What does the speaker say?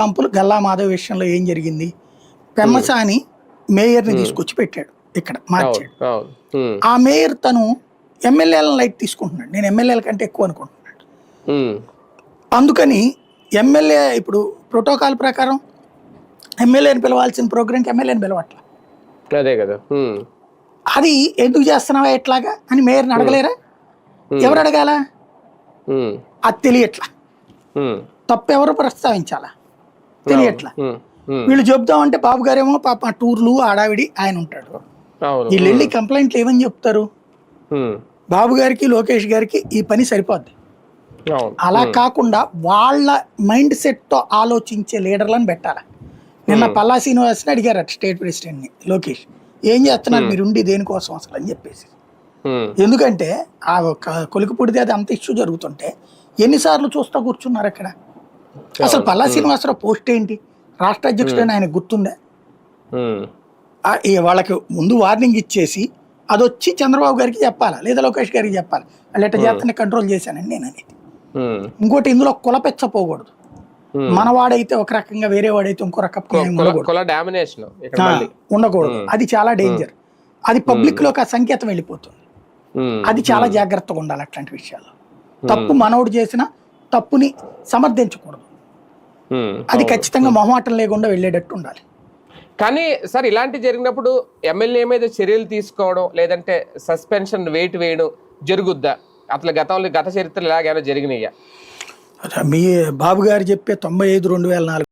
Example Galla Madhav విషయంలో ఏం జరిగింది? పెమ్మసాని మేయర్ని తీసుకొచ్చి పెట్టాడు, ఇక్కడ మార్చాడు. ఆ మేయర్ తను ఎమ్మెల్యేలను లైట్ తీసుకుంటున్నాడు, నేను ఎమ్మెల్యేల కంటే ఎక్కువ అనుకుంటున్నాడు. అందుకని ఎమ్మెల్యే ఇప్పుడు ప్రోటోకాల్ ప్రకారం ఎమ్మెల్యేని పిలవాల్సిన ప్రోగ్రాంకి ఎమ్మెల్యేని పిలవట్ల. అదే కదా, అది ఎందుకు చేస్తున్నావా ఎట్లాగా అని మేయర్ని అడగలేరా? ఎవరు అడగాల? అది తెలియట్లా. తప్పు ఎవరు ప్రస్తావించాలా తెలియట్లా. వీళ్ళు చెప్దామంటే బాబు గారేమో పాప టూర్లు ఆడావిడి ఆయన ఉంటాడు. వీళ్ళు వెళ్ళి కంప్లైంట్లు ఏమని చెప్తారు? బాబు గారికి లోకేష్ గారికి ఈ పని సరిపోద్ది. అలా కాకుండా వాళ్ళ మైండ్ సెట్ తో ఆలోచించే లీడర్లను పెట్టాలి. నిన్న పల్లా శ్రీనివాస్ని అడిగారట స్టేట్ ప్రెసిడెంట్ ని, లోకేష్ ఏం చేస్తున్నారు మీరు ఉండి దేనికోసం అసలు అని చెప్పేసి. ఎందుకంటే ఆ కొలికిపూడితే అది అంత ఇష్యూ జరుగుతుంటే ఎన్నిసార్లు చూస్తా కూర్చున్నారు అక్కడ. అసలు పల్లా శ్రీనివాసరావు పోస్ట్ ఏంటి? రాష్ట్ర అధ్యక్షుడని ఆయన గుర్తుందా? వాళ్ళకి ముందు వార్నింగ్ ఇచ్చేసి అది వచ్చి చంద్రబాబు గారికి చెప్పాలా లేదా లోకేష్ గారికి చెప్పాలి, వాళ్ళు ఎట్లా చేస్తానే కంట్రోల్ చేశానండి నేను అనేది. ఇంకోటి ఇందులో కులపెచ్చపోకూడదు. మనవాడైతే ఒక రకంగా వేరే వాడైతే ఇంకో రకంగా ఉండకూడదు. అది చాలా డేంజర్. అది పబ్లిక్ లోకి ఆ సంకేతం వెళ్ళిపోతుంది. అది చాలా జాగ్రత్తగా ఉండాలి అట్లాంటి విషయాల్లో. తప్పు మనోడు చేసిన తప్పుని సమర్థించకూడదు. అది ఖచ్చితంగా మొహమాటం లేకుండా వెళ్ళేటట్టు ఉండాలి. కానీ సార్ ఇలాంటి జరిగినప్పుడు ఎమ్మెల్యే మీద చర్యలు తీసుకోవడం లేదంటే సస్పెన్షన్ వెయిట్ వేయడం జరుగుద్దా? అసలు గత చరిత్రలు ఇలాగైనా జరిగినాయా? మీ బాబు గారు చెప్పే 95/2004